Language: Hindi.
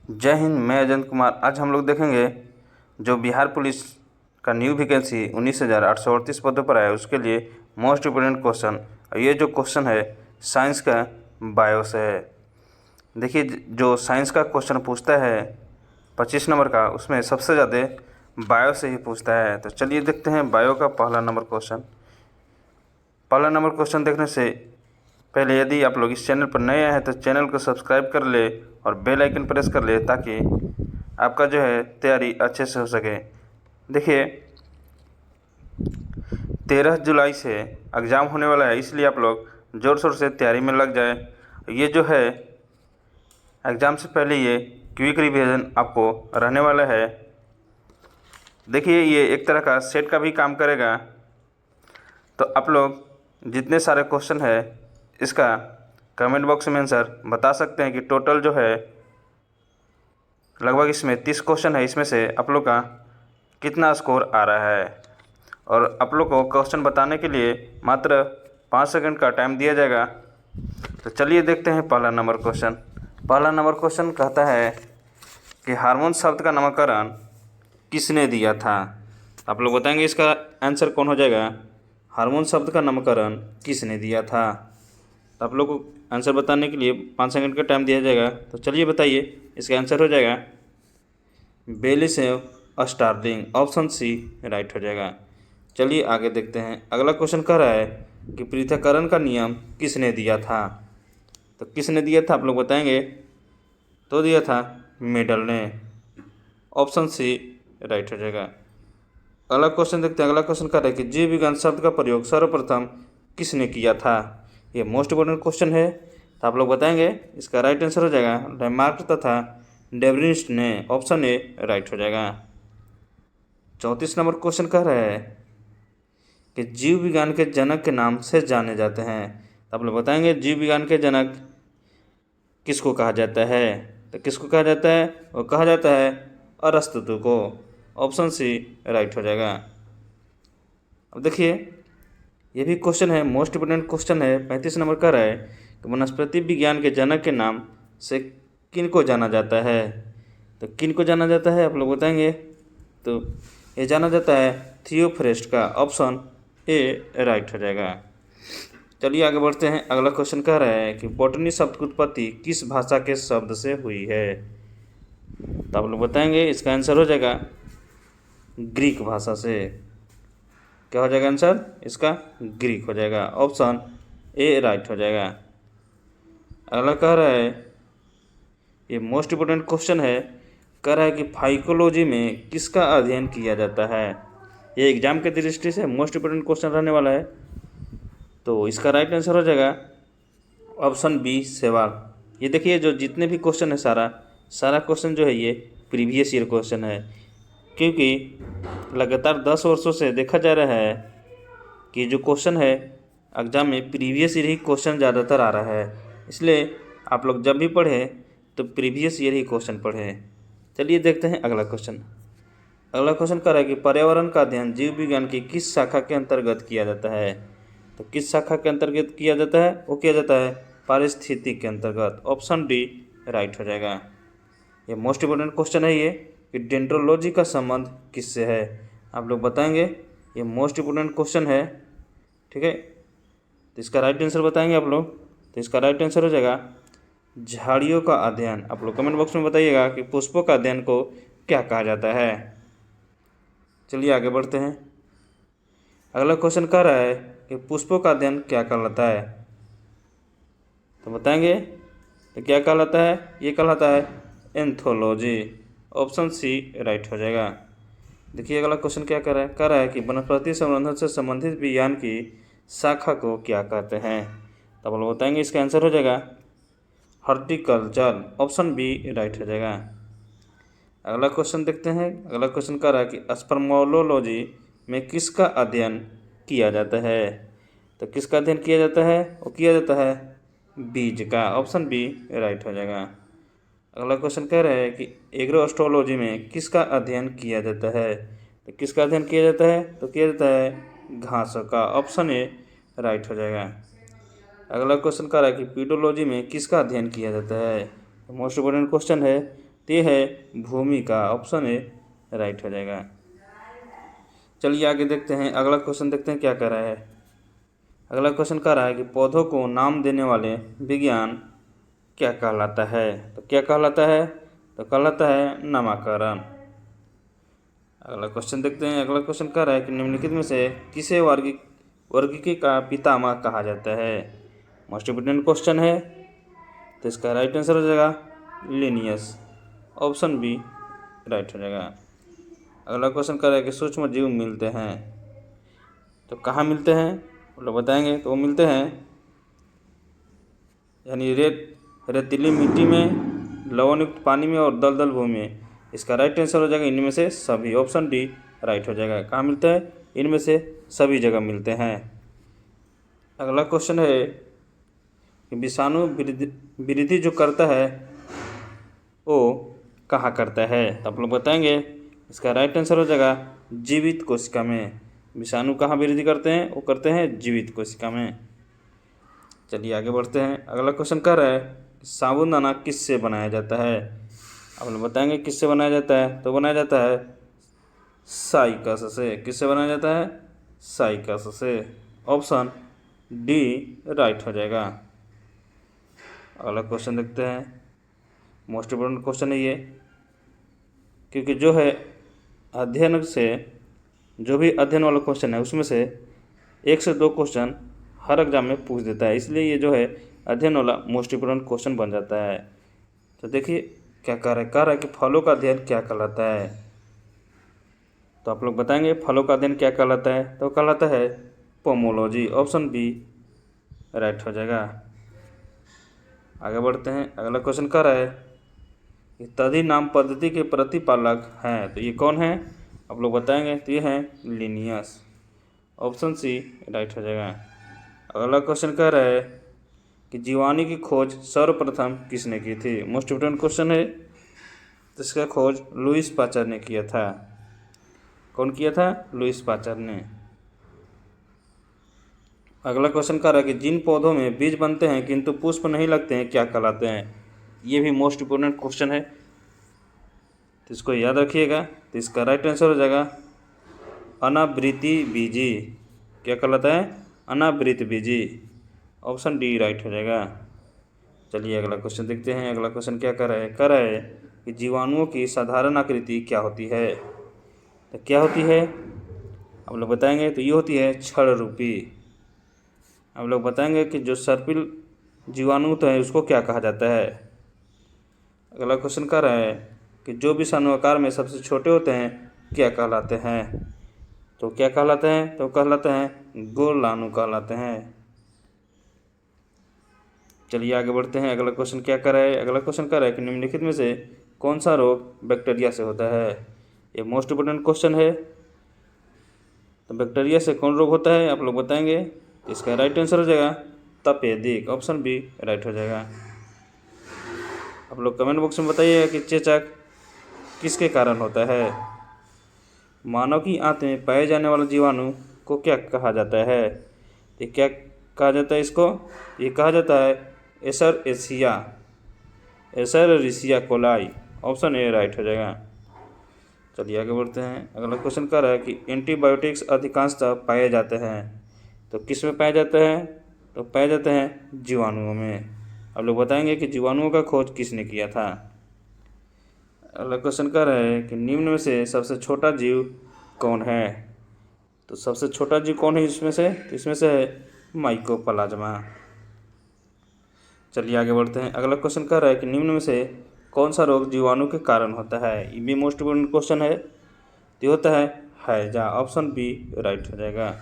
जय हिंद। मैं अजंत कुमार। आज हम लोग देखेंगे जो बिहार पुलिस का न्यू वैकेंसी 19,838 पदों पर आया उसके लिए मोस्ट इम्पोर्टेंट क्वेश्चन। और ये जो क्वेश्चन है साइंस का बायो से है। देखिए, जो साइंस का क्वेश्चन पूछता है 25 नंबर का, उसमें सबसे ज़्यादा बायो से ही पूछता है। तो चलिए देखते हैं बायो का पहला नंबर क्वेश्चन। पहला नंबर क्वेश्चन देखने से पहले यदि आप लोग इस चैनल पर नए आए हैं तो चैनल को सब्सक्राइब कर ले और बेल आइकन प्रेस कर ले ताकि आपका जो है तैयारी अच्छे से हो सके। देखिए, 13 जुलाई से एग्ज़ाम होने वाला है, इसलिए आप लोग ज़ोर शोर से तैयारी में लग जाए। ये जो है एग्ज़ाम से पहले ये क्विक रिवीजन आपको रहने वाला है। देखिए, ये एक तरह का सेट का भी काम करेगा। तो आप लोग जितने सारे क्वेश्चन है इसका कमेंट बॉक्स में आंसर बता सकते हैं कि टोटल जो है लगभग इसमें 30 क्वेश्चन है, इसमें से आप लोग का कितना स्कोर आ रहा है। और आप लोग को क्वेश्चन बताने के लिए मात्र 5 सेकंड का टाइम दिया जाएगा। तो चलिए देखते हैं पहला नंबर क्वेश्चन। पहला नंबर क्वेश्चन कहता है कि हार्मोन शब्द का नामकरण किसने दिया था। आप लोग बताएंगे इसका आंसर कौन हो जाएगा। हार्मोन शब्द का नामकरण किसने दिया था। तो आप लोग को आंसर बताने के लिए 5 सेकंड का टाइम दिया जाएगा। तो चलिए बताइए, इसका आंसर हो जाएगा बेलीसेव स्टार्लिंग, ऑप्शन सी राइट हो जाएगा। चलिए आगे देखते हैं। अगला क्वेश्चन कह रहा है कि पृथक्करण का नियम किसने दिया था। तो किसने दिया था आप लोग बताएंगे। तो दिया था मेडल ने, ऑप्शन सी राइट हो जाएगा। अगला क्वेश्चन देखते हैं। अगला क्वेश्चन कह रहा है कि जीव विज्ञान शब्द का प्रयोग सर्वप्रथम किसने किया था। ये मोस्ट इम्पोर्टेंट क्वेश्चन है। तो आप लोग बताएंगे, इसका राइट आंसर हो जाएगा लैमार्क तथा डेब्रिस्ट ने, ऑप्शन ए राइट हो जाएगा। 34 नंबर क्वेश्चन कह रहा है कि जीव विज्ञान के जनक के नाम से जाने जाते हैं। तो आप लोग बताएंगे जीव विज्ञान के जनक किसको कहा जाता है। तो किसको कहा जाता है, वो कहा जाता है अरस्तु को, ऑप्शन सी राइट हो जाएगा। अब देखिए, ये भी क्वेश्चन है, मोस्ट इम्पोर्टेंट क्वेश्चन है। 35 नंबर का है कि वनस्पति विज्ञान के जनक के नाम से किन को जाना जाता है। तो किन को जाना जाता है आप लोग बताएंगे। तो ये जाना जाता है थियोफ्रेस्ट का, ऑप्शन ए राइट हो जाएगा। चलिए आगे बढ़ते हैं। अगला क्वेश्चन कह रहा है कि बॉटनी शब्द की उत्पत्ति किस भाषा के शब्द से हुई है। तो आप लोग बताएंगे, इसका आंसर हो जाएगा ग्रीक भाषा से। क्या हो जाएगा आंसर इसका, ग्रीक हो जाएगा, ऑप्शन ए राइट हो जाएगा। अगला कह रहा है, ये मोस्ट इम्पोर्टेंट क्वेश्चन है, कह रहा है कि फाइकोलॉजी में किसका अध्ययन किया जाता है। ये एग्जाम के दृष्टि से मोस्ट इम्पोर्टेंट क्वेश्चन रहने वाला है। तो इसका राइट आंसर हो जाएगा ऑप्शन बी सेवाल। ये देखिए, जो जितने भी क्वेश्चन है सारा क्वेश्चन जो है ये प्रीवियस ईयर क्वेश्चन है, क्योंकि लगातार 10 वर्षों से देखा जा रहा है कि जो क्वेश्चन है एग्जाम में प्रीवियस ईयर ही क्वेश्चन ज़्यादातर आ रहा है। इसलिए आप लोग जब भी पढ़ें तो प्रीवियस ईयर ही क्वेश्चन पढ़ें। चलिए देखते हैं अगला क्वेश्चन। अगला क्वेश्चन कह रहा है कि पर्यावरण का अध्ययन जीव विज्ञान की किस शाखा के अंतर्गत किया जाता है। तो किस शाखा के अंतर्गत किया जाता है, वो किया जाता है पारिस्थितिक के अंतर्गत, ऑप्शन डी राइट हो जाएगा। ये मोस्ट इम्पोर्टेंट क्वेश्चन है ये कि डेंड्रोलॉजी का संबंध किससे है। आप लोग बताएंगे, ये मोस्ट इम्पोर्टेंट क्वेश्चन है, ठीक है। तो इसका राइट आंसर बताएंगे आप लोग। तो इसका राइट आंसर हो जाएगा झाड़ियों का अध्ययन। आप लोग कमेंट बॉक्स में बताइएगा कि पुष्पों का अध्ययन को क्या कहा जाता है। चलिए आगे बढ़ते हैं। अगला क्वेश्चन कह रहा है कि पुष्पों का अध्ययन क्या कहलाता है। तो बताएंगे, तो क्या कहलाता है, ये कहलाता है एंथोलॉजी, ऑप्शन सी राइट हो जाएगा। देखिए अगला क्वेश्चन क्या कह रहा है कि वनस्पति संवर्धन से संबंधित विज्ञान की शाखा को क्या कहते हैं। तो आप लोग बताएंगे, इसका आंसर हो जाएगा हॉर्टिकल्चर, ऑप्शन बी राइट हो जाएगा। अगला क्वेश्चन देखते हैं। अगला क्वेश्चन कह रहा है कि स्पर्मोलॉजी में किसका अध्ययन किया जाता है। तो किसका अध्ययन किया जाता है, वो किया जाता है बीज का, ऑप्शन बी राइट हो जाएगा। अगला क्वेश्चन कह रहा है कि एग्रोएस्ट्रोलॉजी में किसका अध्ययन किया जाता है। तो किसका अध्ययन किया जाता है, तो किया जाता है घासों का, ऑप्शन ए राइट हो जाएगा। अगला क्वेश्चन कह रहा है कि पीडोलॉजी में किसका अध्ययन किया जाता है। मोस्ट इम्पोर्टेंट क्वेश्चन है, तो ये है भूमिका, ऑप्शन ए राइट हो जाएगा। चलिए आगे देखते हैं, अगला क्वेश्चन देखते हैं क्या कह रहा है। अगला क्वेश्चन कह रहा है कि पौधों को नाम देने वाले विज्ञान क्या कहलाता है। तो क्या कहलाता है, तो कहलाता है नामकरण। अगला क्वेश्चन देखते हैं। अगला क्वेश्चन कह रहा है कि निम्नलिखित में से किसे वर्गीकी का पितामह कहा जाता है। मोस्ट इम्पोर्टेंट क्वेश्चन है, तो इसका राइट आंसर हो जाएगा लिनियस, ऑप्शन बी राइट हो जाएगा। अगला क्वेश्चन कह रहा है कि सूक्ष्म जीव मिलते हैं, तो कहाँ मिलते हैं वो लोग बताएंगे। तो वो मिलते हैं यानी रेतीली मिट्टी में, लवणयुक्त पानी में और दलदल भूमि में। इसका राइट आंसर हो जाएगा इनमें से सभी, ऑप्शन डी राइट हो जाएगा। कहाँ मिलते हैं, इनमें से सभी जगह मिलते हैं। अगला क्वेश्चन है कि विषाणु वृद्धि जो करता है वो कहाँ करता है। तो आप लोग बताएंगे। इसका राइट आंसर हो जाएगा जीवित कोशिका में। विषाणु कहाँ वृद्धि करते हैं, वो करते हैं जीवित कोशिका में। चलिए आगे बढ़ते हैं। अगला क्वेश्चन कह रहा है कि साबूदाना किससे बनाया जाता है। आप लोग बताएंगे किससे बनाया जाता है। तो बनाया जाता है साइकस से। किससे बनाया जाता है, साइकस से, ऑप्शन डी राइट हो जाएगा। अगला क्वेश्चन देखते हैं, मोस्ट इम्पोर्टेंट क्वेश्चन है ये, क्योंकि जो है अध्ययन से जो भी अध्ययन वाला क्वेश्चन है उसमें से 1 से 2 क्वेश्चन हर एग्जाम में पूछ देता है, इसलिए ये जो है अध्ययन वाला मोस्ट इम्पोर्टेंट क्वेश्चन बन जाता है। तो देखिए क्या कह रहा है कि फलों का अध्ययन क्या कहलाता है। तो आप लोग बताएंगे फलों का अध्ययन क्या कहलाता है। तो कहलाता है पोमोलॉजी, ऑप्शन बी राइट हो जाएगा। आगे बढ़ते हैं। अगला क्वेश्चन कह रहा है कि तदि नाम पद्धति के प्रतिपालक हैं, तो ये कौन है आप लोग बताएंगे। तो ये हैं लिनियस, ऑप्शन सी राइट हो जाएगा। अगला क्वेश्चन कह रहा है कि जीवाणु की खोज सर्वप्रथम किसने की थी। मोस्ट इम्पोर्टेंट क्वेश्चन है, तो इसका खोज लुईस पास्चर ने किया था। कौन किया था, लुईस पास्चर ने। अगला क्वेश्चन कह रहा है कि जिन पौधों में बीज बनते हैं किंतु पुष्प नहीं लगते हैं क्या कहलाते हैं। ये भी मोस्ट इम्पोर्टेंट क्वेश्चन है, तो इसको याद रखिएगा। तो इसका राइट आंसर हो जाएगा अनावृति बीजी। क्या कहलाता है, अनावृत बीजी, ऑप्शन डी राइट हो जाएगा। चलिए अगला क्वेश्चन देखते हैं। अगला क्वेश्चन क्या कर रहा है कि जीवाणुओं की साधारण आकृति क्या होती है। तो क्या होती है आप लोग बताएंगे। तो ये होती है छड़ रूपी। आप लोग बताएंगे कि जो सर्पिल जीवाणु तो है उसको क्या कहा जाता है। अगला क्वेश्चन कह रहा है कि जो विषाणु आकार में सबसे छोटे होते हैं क्या कहलाते हैं। तो क्या कहलाते हैं, तो कहलाते हैं गोलाणु कहलाते हैं। चलिए आगे बढ़ते हैं। अगला क्वेश्चन क्या कर रहा है। अगला क्वेश्चन कर रहा है कि निम्नलिखित में से कौन सा रोग बैक्टीरिया से होता है। ये मोस्ट इम्पोर्टेंट क्वेश्चन है। तो बैक्टीरिया से कौन रोग होता है आप लोग बताएंगे। तो इसका राइट आंसर हो जाएगा तपेदिक, ऑप्शन बी राइट हो जाएगा। आप लोग कमेंट बॉक्स में बताइएगा कि चेचक किसके कारण होता है। मानव की आंत में पाए जाने वाले जीवाणु को क्या कहा जाता है। ये क्या कहा जाता है इसको, ये कहा जाता है एसररिसिया कोलाई, ऑप्शन ए राइट हो जाएगा। चलिए आगे बढ़ते हैं। अगला क्वेश्चन कह रहा है कि एंटीबायोटिक्स अधिकांशतः पाए जाते हैं। तो किस में पाए जाते हैं, तो पाए जाते हैं जीवाणुओं में। आप लोग बताएंगे कि जीवाणुओं का खोज किसने किया था। अगला क्वेश्चन कह रहा है कि निम्न में से सबसे छोटा जीव कौन है। तो सबसे छोटा जीव कौन है इसमें से, तो इसमें से है माइकोप्लाज्मा। चलिए आगे बढ़ते हैं। अगला क्वेश्चन कह रहा है कि निम्न में से कौन सा रोग जीवाणु के कारण होता है। ये भी मोस्ट इम्पोर्टेंट क्वेश्चन है। तो होता है हैजा, ऑप्शन बी राइट हो जाएगा।